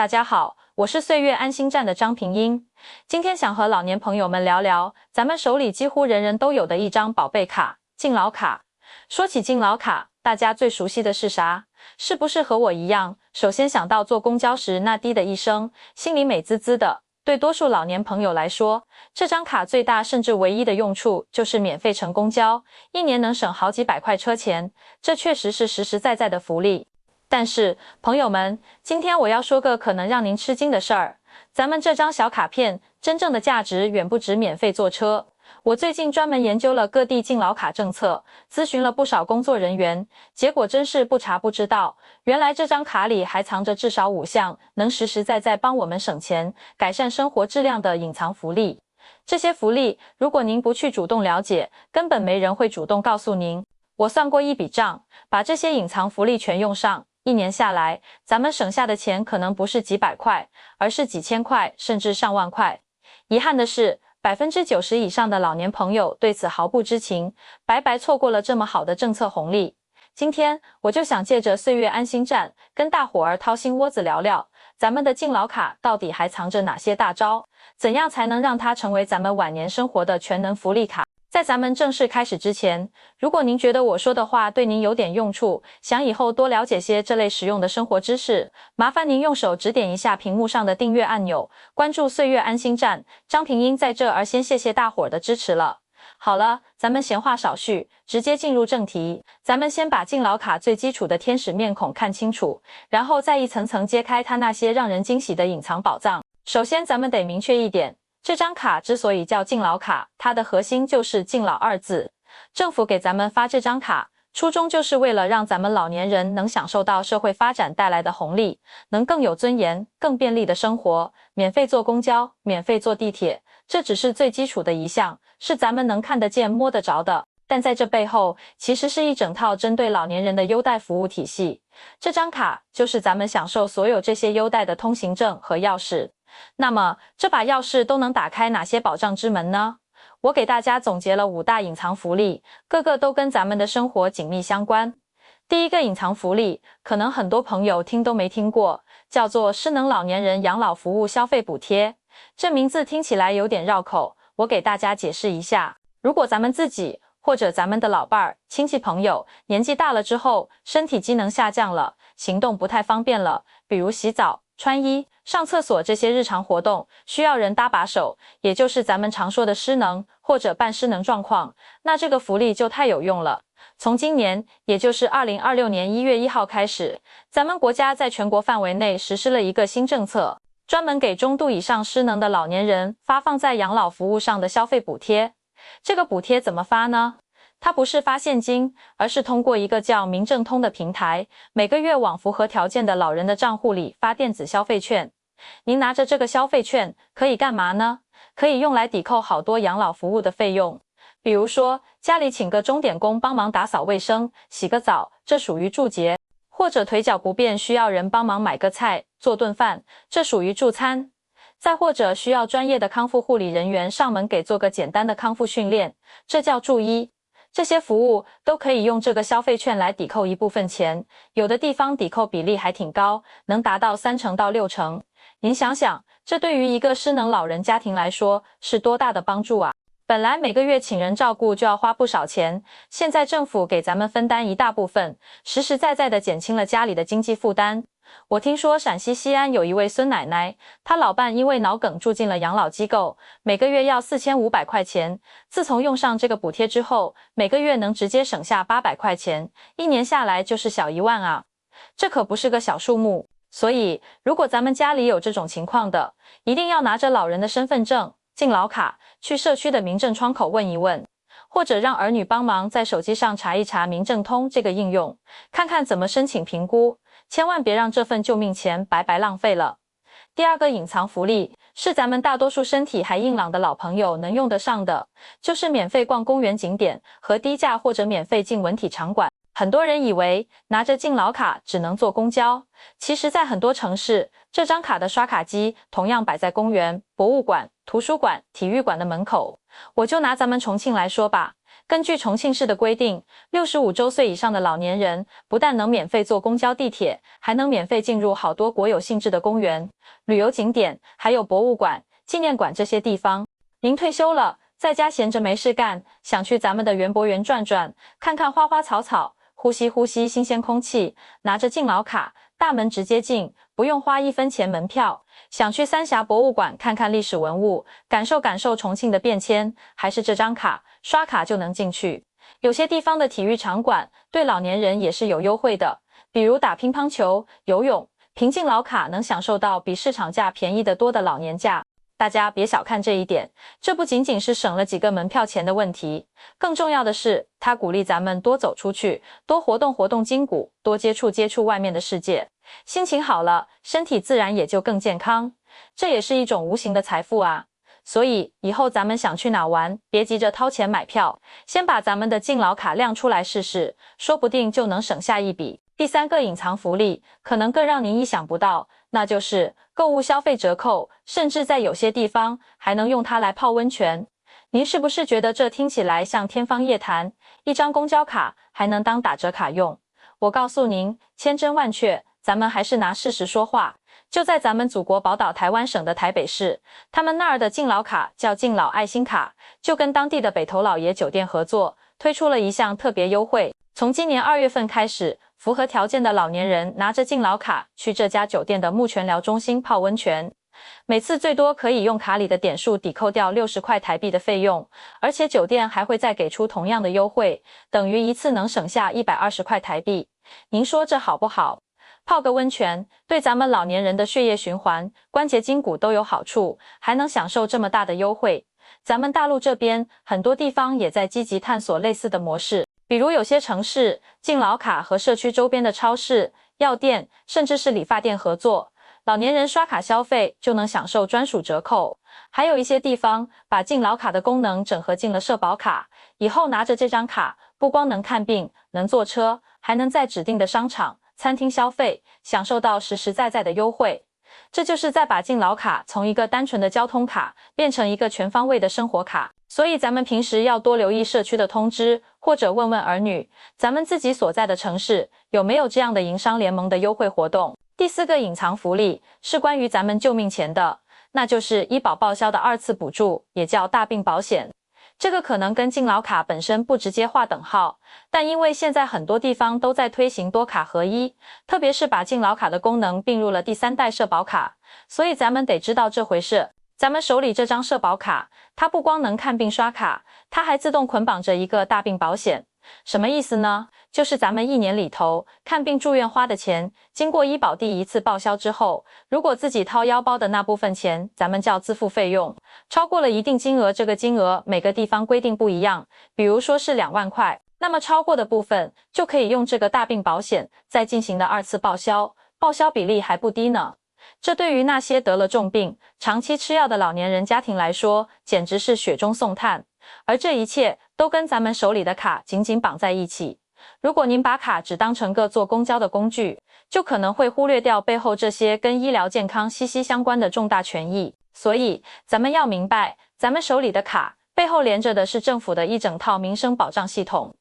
大家好，我是岁月安心站的张平英。今天想和老年朋友们聊聊咱们手里几乎人人都有的一张宝贝卡——敬老卡。说起敬老卡，大家最熟悉的是啥？是不是和我一样，首先想到坐公交时那滴的一声，心里美滋滋的？对多数老年朋友来说，这张卡最大甚至唯一的用处就是免费乘公交，一年能省好几百块车钱，这确实是实实在在的福利。但是，朋友们，今天我要说个可能让您吃惊的事儿，咱们这张小卡片真正的价值远不止免费坐车。我最近专门研究了各地敬老卡政策，咨询了不少工作人员，结果真是不查不知道，原来这张卡里还藏着至少5项能实实在在帮我们省钱、改善生活质量的隐藏福利。这些福利，如果您不去主动了解，根本没人会主动告诉您。我算过一笔账，把这些隐藏福利全用上，一年下来，咱们省下的钱可能不是几百块，而是几千块，甚至上万块。遗憾的是，90%以上的老年朋友对此毫不知情，白白错过了这么好的政策红利。今天我就想借着岁月安心站，跟大伙儿掏心窝子聊聊，咱们的敬老卡到底还藏着哪些大招？怎样才能让它成为咱们晚年生活的全能福利卡？在咱们正式开始之前，如果您觉得我说的话对您有点用处，想以后多了解些这类实用的生活知识，麻烦您用手指点一下屏幕上的订阅按钮，关注岁月安心站。张平英在这儿先谢谢大伙儿的支持了。好了，咱们闲话少叙，直接进入正题。咱们先把敬老卡最基础的天使面孔看清楚，然后再一层层揭开它那些让人惊喜的隐藏宝藏。首先，咱们得明确一点，这张卡之所以叫敬老卡，它的核心就是敬老2字。政府给咱们发这张卡，初衷就是为了让咱们老年人能享受到社会发展带来的红利，能更有尊严、更便利的生活，免费坐公交，免费坐地铁，这只是最基础的一项，是咱们能看得见、摸得着的。但在这背后，其实是一整套针对老年人的优待服务体系。这张卡就是咱们享受所有这些优待的通行证和钥匙。那么，这把钥匙都能打开哪些保障之门呢？我给大家总结了5大隐藏福利，个个都跟咱们的生活紧密相关。第一个隐藏福利，可能很多朋友听都没听过，叫做失能老年人养老服务消费补贴。这名字听起来有点绕口，我给大家解释一下。如果咱们自己或者咱们的老伴儿、亲戚朋友年纪大了之后，身体机能下降了，行动不太方便了，比如洗澡、穿衣、上厕所这些日常活动需要人搭把手，也就是咱们常说的失能或者半失能状况，那这个福利就太有用了。从今年，也就是2026年1月1号开始，咱们国家在全国范围内实施了一个新政策，专门给中度以上失能的老年人发放在养老服务上的消费补贴。这个补贴怎么发呢？它不是发现金，而是通过一个叫民政通的平台，每个月往符合条件的老人的账户里发电子消费券。您拿着这个消费券可以干嘛呢？可以用来抵扣好多养老服务的费用。比如说，家里请个钟点工帮忙打扫卫生、洗个澡，这属于助洁；或者腿脚不便需要人帮忙买个菜、做顿饭，这属于助餐。再或者需要专业的康复护理人员上门给做个简单的康复训练，这叫助医。这些服务都可以用这个消费券来抵扣一部分钱，有的地方抵扣比例还挺高，能达到30%到60%。您想想，这对于一个失能老人家庭来说是多大的帮助啊！本来每个月请人照顾就要花不少钱，现在政府给咱们分担一大部分，实实在在地减轻了家里的经济负担。我听说陕西西安有一位孙奶奶，她老伴因为脑梗住进了养老机构，每个月要4500块钱。自从用上这个补贴之后，每个月能直接省下800块钱，一年下来就是小1万啊！这可不是个小数目。所以，如果咱们家里有这种情况的，一定要拿着老人的身份证、敬老卡去社区的民政窗口问一问，或者让儿女帮忙在手机上查一查民政通这个应用，看看怎么申请评估。千万别让这份救命钱白白浪费了。第二个隐藏福利是咱们大多数身体还硬朗的老朋友能用得上的，就是免费逛公园景点和低价或者免费进文体场馆。很多人以为拿着敬老卡只能坐公交，其实在很多城市，这张卡的刷卡机同样摆在公园、博物馆、图书馆、体育馆的门口。我就拿咱们重庆来说吧，根据重庆市的规定，65周岁以上的老年人不但能免费坐公交地铁，还能免费进入好多国有性质的公园、旅游景点，还有博物馆、纪念馆这些地方。您退休了，在家闲着没事干，想去咱们的园博园转转，看看花花草草，呼吸呼吸新鲜空气，拿着敬老卡，大门直接进，不用花1分钱门票。想去三峡博物馆看看历史文物，感受感受重庆的变迁，还是这张卡，刷卡就能进去。有些地方的体育场馆对老年人也是有优惠的，比如打乒乓球、游泳，凭敬老卡能享受到比市场价便宜得多的老年价。大家别小看这一点，这不仅仅是省了几个门票钱的问题，更重要的是，它鼓励咱们多走出去，多活动活动筋骨，多接触接触外面的世界。心情好了，身体自然也就更健康，这也是一种无形的财富啊。所以以后咱们想去哪玩，别急着掏钱买票，先把咱们的敬老卡亮出来试试，说不定就能省下一笔。第3个隐藏福利，可能更让您意想不到，那就是购物消费折扣，甚至在有些地方还能用它来泡温泉。您是不是觉得这听起来像天方夜谭？一张公交卡还能当打折卡用？我告诉您，千真万确，咱们还是拿事实说话。就在咱们祖国宝岛台湾省的台北市，他们那儿的敬老卡叫敬老爱心卡，就跟当地的北投老爷酒店合作，推出了一项特别优惠。从今年2月份开始，符合条件的老年人拿着敬老卡去这家酒店的木泉疗中心泡温泉，每次最多可以用卡里的点数抵扣掉60块台币的费用，而且酒店还会再给出同样的优惠，等于一次能省下120块台币。您说这好不好？泡个温泉，对咱们老年人的血液循环、关节筋骨都有好处，还能享受这么大的优惠。咱们大陆这边很多地方也在积极探索类似的模式，比如有些城市敬老卡和社区周边的超市、药店，甚至是理发店合作，老年人刷卡消费就能享受专属折扣。还有一些地方把敬老卡的功能整合进了社保卡，以后拿着这张卡，不光能看病、能坐车，还能在指定的商场、餐厅消费，享受到实实在在的优惠。这就是在把敬老卡从一个单纯的交通卡变成一个全方位的生活卡。所以咱们平时要多留意社区的通知，或者问问儿女，咱们自己所在的城市有没有这样的营商联盟的优惠活动。第4个隐藏福利是关于咱们救命钱的，那就是医保报销的2次补助，也叫大病保险。这个可能跟敬老卡本身不直接划等号，但因为现在很多地方都在推行多卡合一，特别是把敬老卡的功能并入了第3代社保卡，所以咱们得知道这回事。咱们手里这张社保卡，它不光能看病刷卡，它还自动捆绑着一个大病保险。什么意思呢？就是咱们1年里头看病住院花的钱，经过医保第1次报销之后，如果自己掏腰包的那部分钱，咱们叫自付费用，超过了一定金额，这个金额每个地方规定不一样，比如说是2万块，那么超过的部分就可以用这个大病保险再进行的2次报销，报销比例还不低呢。这对于那些得了重病、长期吃药的老年人家庭来说，简直是雪中送炭。而这一切都跟咱们手里的卡紧紧绑在一起。如果您把卡只当成个坐公交的工具，就可能会忽略掉背后这些跟医疗健康息息相关的重大权益。所以，咱们要明白，咱们手里的卡背后连着的是政府的一整套民生保障系统。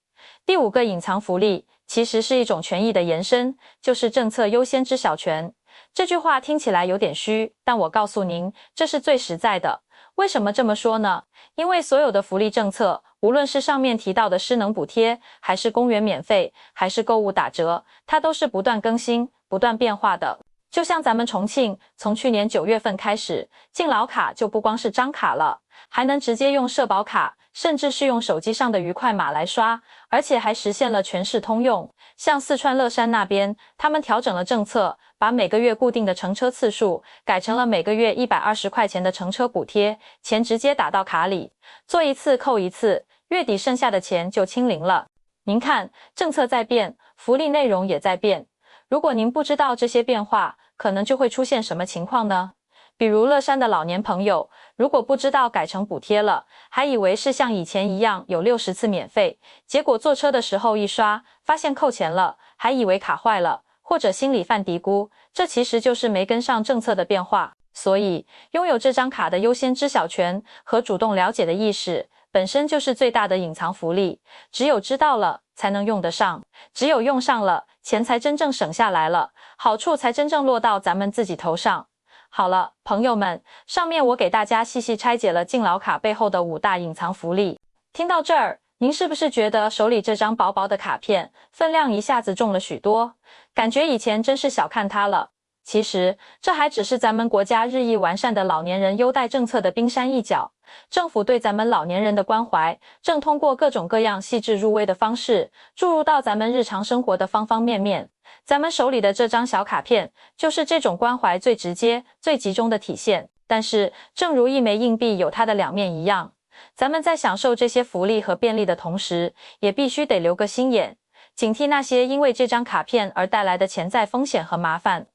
第5个隐藏福利其实是一种权益的延伸，就是政策优先知晓权。这句话听起来有点虚，但我告诉您，这是最实在的。为什么这么说呢？因为所有的福利政策，无论是上面提到的失能补贴，还是公园免费，还是购物打折，它都是不断更新、不断变化的。就像咱们重庆，从去年9月份开始，敬老卡就不光是张卡了，还能直接用社保卡，甚至是用手机上的愉快码来刷，而且还实现了全市通用。像四川乐山那边，他们调整了政策，把每个月固定的乘车次数改成了每个月120块钱的乘车补贴，钱直接打到卡里，做一次扣一次，月底剩下的钱就清零了。您看，政策在变，福利内容也在变。如果您不知道这些变化，可能就会出现什么情况呢？比如乐山的老年朋友，如果不知道改成补贴了，还以为是像以前一样有60次免费，结果坐车的时候一刷，发现扣钱了，还以为卡坏了，或者心里犯嘀咕，这其实就是没跟上政策的变化。所以，拥有这张卡的优先知晓权和主动了解的意识，本身就是最大的隐藏福利，只有知道了才能用得上，只有用上了，钱才真正省下来了，好处才真正落到咱们自己头上。好了，朋友们，上面我给大家细细拆解了敬老卡背后的5大隐藏福利。听到这儿，您是不是觉得手里这张薄薄的卡片分量一下子重了许多，感觉以前真是小看它了？其实，这还只是咱们国家日益完善的老年人优待政策的冰山一角。政府对咱们老年人的关怀，正通过各种各样细致入微的方式，注入到咱们日常生活的方方面面。咱们手里的这张小卡片，就是这种关怀最直接、最集中的体现。但是，正如一枚硬币有它的2面一样，咱们在享受这些福利和便利的同时，也必须得留个心眼，警惕那些因为这张卡片而带来的潜在风险和麻烦。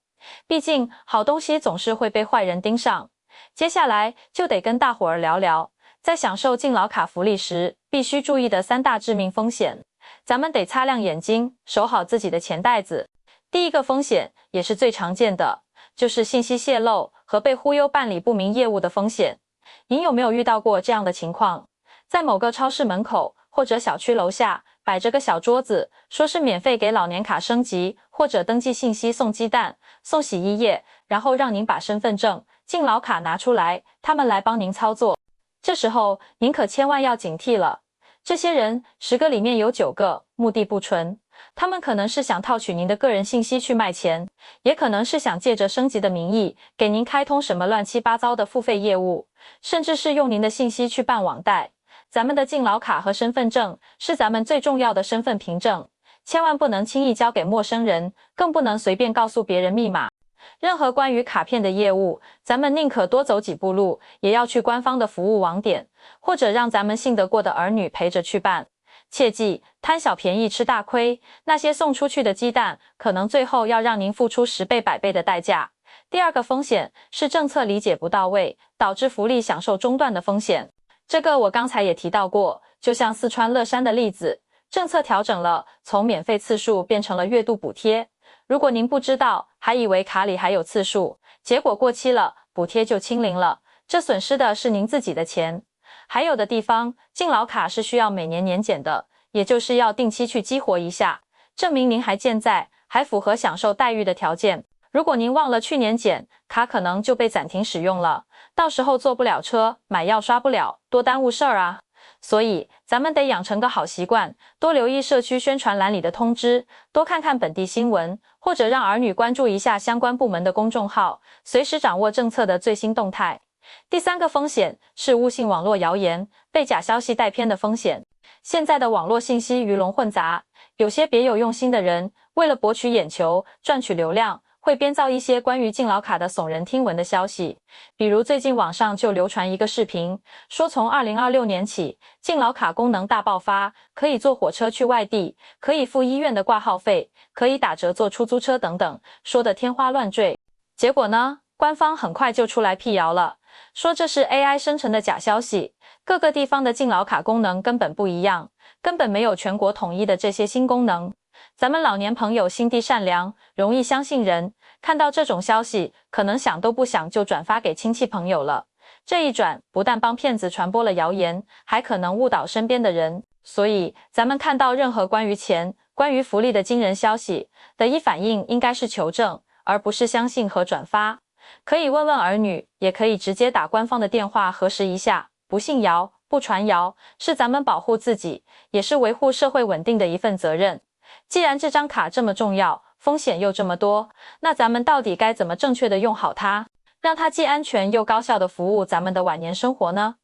毕竟，好东西总是会被坏人盯上。接下来就得跟大伙儿聊聊，在享受敬老卡福利时，必须注意的3大致命风险。咱们得擦亮眼睛，守好自己的钱袋子。第一个风险，也是最常见的，就是信息泄露和被忽悠办理不明业务的风险。您有没有遇到过这样的情况？在某个超市门口或者小区楼下摆着个小桌子，说是免费给老年卡升级或者登记信息送鸡蛋、送洗衣液，然后让您把身份证、敬老卡拿出来，他们来帮您操作。这时候您可千万要警惕了，这些人10个里面有9个目的不纯，他们可能是想套取您的个人信息去卖钱，也可能是想借着升级的名义给您开通什么乱七八糟的付费业务，甚至是用您的信息去办网贷。咱们的敬老卡和身份证是咱们最重要的身份凭证，千万不能轻易交给陌生人，更不能随便告诉别人密码。任何关于卡片的业务，咱们宁可多走几步路，也要去官方的服务网点，或者让咱们信得过的儿女陪着去办。切记，贪小便宜吃大亏，那些送出去的鸡蛋，可能最后要让您付出10倍、100倍的代价。第二个风险是政策理解不到位，导致福利享受中断的风险。这个我刚才也提到过，就像四川乐山的例子，政策调整了，从免费次数变成了月度补贴。如果您不知道，还以为卡里还有次数，结果过期了，补贴就清零了，这损失的是您自己的钱。还有的地方，敬老卡是需要每年年检的，也就是要定期去激活一下，证明您还健在，还符合享受待遇的条件。如果您忘了去年检，卡可能就被暂停使用了，到时候坐不了车，买药刷不了，多耽误事儿啊。所以咱们得养成个好习惯，多留意社区宣传栏里的通知，多看看本地新闻，或者让儿女关注一下相关部门的公众号，随时掌握政策的最新动态。第3个风险是误信网络谣言，被假消息带偏的风险。现在的网络信息鱼龙混杂，有些别有用心的人，为了博取眼球、赚取流量，会编造一些关于敬老卡的耸人听闻的消息。比如最近网上就流传一个视频，说从2026年起，敬老卡功能大爆发，可以坐火车去外地，可以付医院的挂号费，可以打折坐出租车等等，说得天花乱坠。结果呢，官方很快就出来辟谣了，说这是 AI 生成的假消息，各个地方的敬老卡功能根本不一样，根本没有全国统一的这些新功能。咱们老年朋友心地善良，容易相信人，看到这种消息，可能想都不想就转发给亲戚朋友了。这一转，不但帮骗子传播了谣言，还可能误导身边的人。所以，咱们看到任何关于钱、关于福利的惊人消息，第一反应应该是求证，而不是相信和转发。可以问问儿女，也可以直接打官方的电话核实一下。不信谣，不传谣，是咱们保护自己，也是维护社会稳定的一份责任。既然这张卡这么重要，风险又这么多，那咱们到底该怎么正确的用好它，让它既安全又高效的服务咱们的晚年生活呢？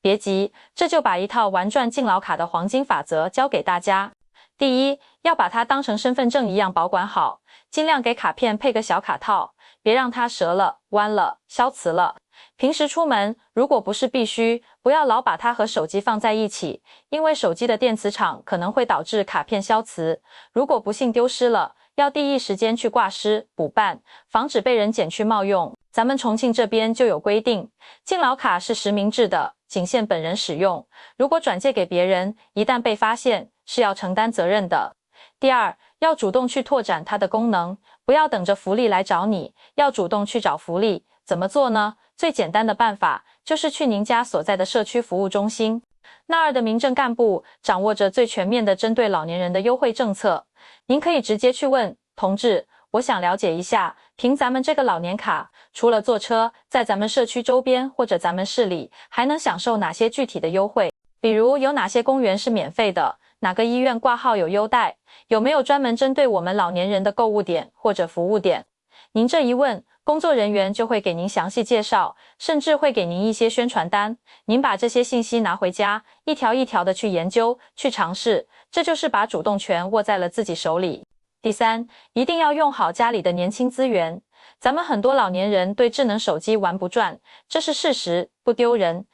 别急，这就把一套玩转敬老卡的黄金法则教给大家。第一，要把它当成身份证一样保管好，尽量给卡片配个小卡套，别让它折了、弯了、消磁了。平时出门，如果不是必须，不要老把它和手机放在一起，因为手机的电磁场可能会导致卡片消磁。如果不幸丢失了，要第一时间去挂失、补办，防止被人捡去冒用。咱们重庆这边就有规定，敬老卡是实名制的，仅限本人使用，如果转借给别人，一旦被发现，是要承担责任的。第二，要主动去拓展它的功能，不要等着福利来找你，要主动去找福利。怎么做呢？最简单的办法就是去您家所在的社区服务中心，那儿的民政干部掌握着最全面的针对老年人的优惠政策，您可以直接去问，同志，我想了解一下，凭咱们这个老年卡，除了坐车，在咱们社区周边或者咱们市里，还能享受哪些具体的优惠？比如有哪些公园是免费的，哪个医院挂号有优待，有没有专门针对我们老年人的购物点或者服务点？您这一问，工作人员就会给您详细介绍，甚至会给您一些宣传单。您把这些信息拿回家，一条一条的去研究、去尝试，这就是把主动权握在了自己手里。第三，一定要用好家里的年轻资源。咱们很多老年人对智能手机玩不转，这是事实，不丢人。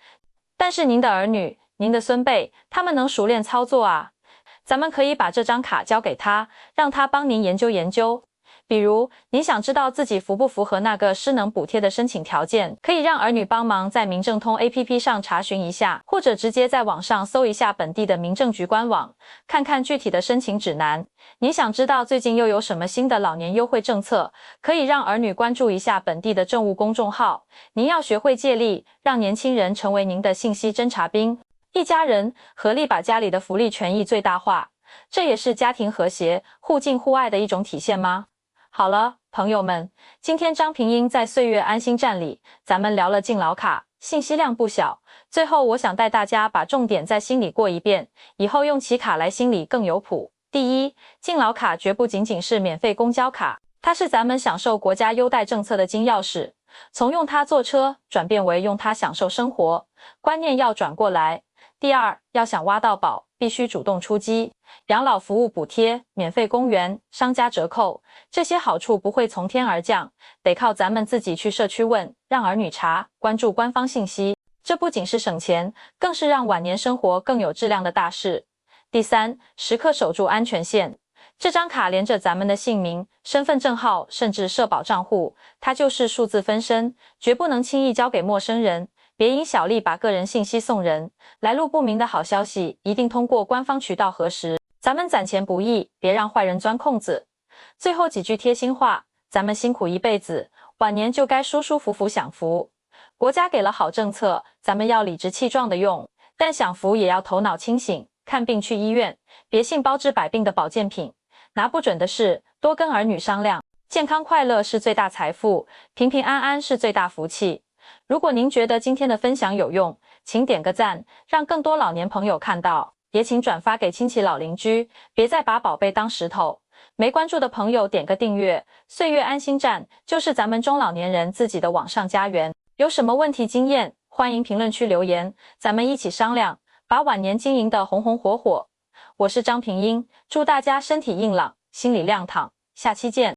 但是您的儿女、您的孙辈，他们能熟练操作啊。咱们可以把这张卡交给他，让他帮您研究研究。比如，您想知道自己符不符合那个失能补贴的申请条件，可以让儿女帮忙在民政通 APP 上查询一下，或者直接在网上搜一下本地的民政局官网，看看具体的申请指南。您想知道最近又有什么新的老年优惠政策，可以让儿女关注一下本地的政务公众号。您要学会借力，让年轻人成为您的信息侦察兵，一家人合力把家里的福利权益最大化，这也是家庭和谐、互敬互爱的一种体现吗？好了，朋友们，今天张平英在岁月安心站里，咱们聊了敬老卡，信息量不小。最后，我想带大家把重点在心里过一遍，以后用起卡来心里更有谱。第一，敬老卡绝不仅仅是免费公交卡，它是咱们享受国家优待政策的金钥匙。从用它坐车转变为用它享受生活，观念要转过来。第二，要想挖到宝，必须主动出击。养老服务补贴、免费公园、商家折扣，这些好处不会从天而降，得靠咱们自己去社区问，让儿女查，关注官方信息。这不仅是省钱，更是让晚年生活更有质量的大事。第三，时刻守住安全线。这张卡连着咱们的姓名、身份证号，甚至社保账户，它就是数字分身，绝不能轻易交给陌生人。别因小利把个人信息送人，来路不明的好消息一定通过官方渠道核实。咱们攒钱不易，别让坏人钻空子。最后几句贴心话，咱们辛苦一辈子，晚年就该舒舒服服享福。国家给了好政策，咱们要理直气壮的用，但享福也要头脑清醒，看病去医院，别信包治百病的保健品，拿不准的事，多跟儿女商量。健康快乐是最大财富，平平安安是最大福气。如果您觉得今天的分享有用，请点个赞，让更多老年朋友看到，也请转发给亲戚老邻居，别再把宝贝当石头。没关注的朋友点个订阅，岁月安心站就是咱们中老年人自己的网上家园。有什么问题经验，欢迎评论区留言，咱们一起商量，把晚年经营得红红火火。我是张平英，祝大家身体硬朗，心里亮堂，下期见。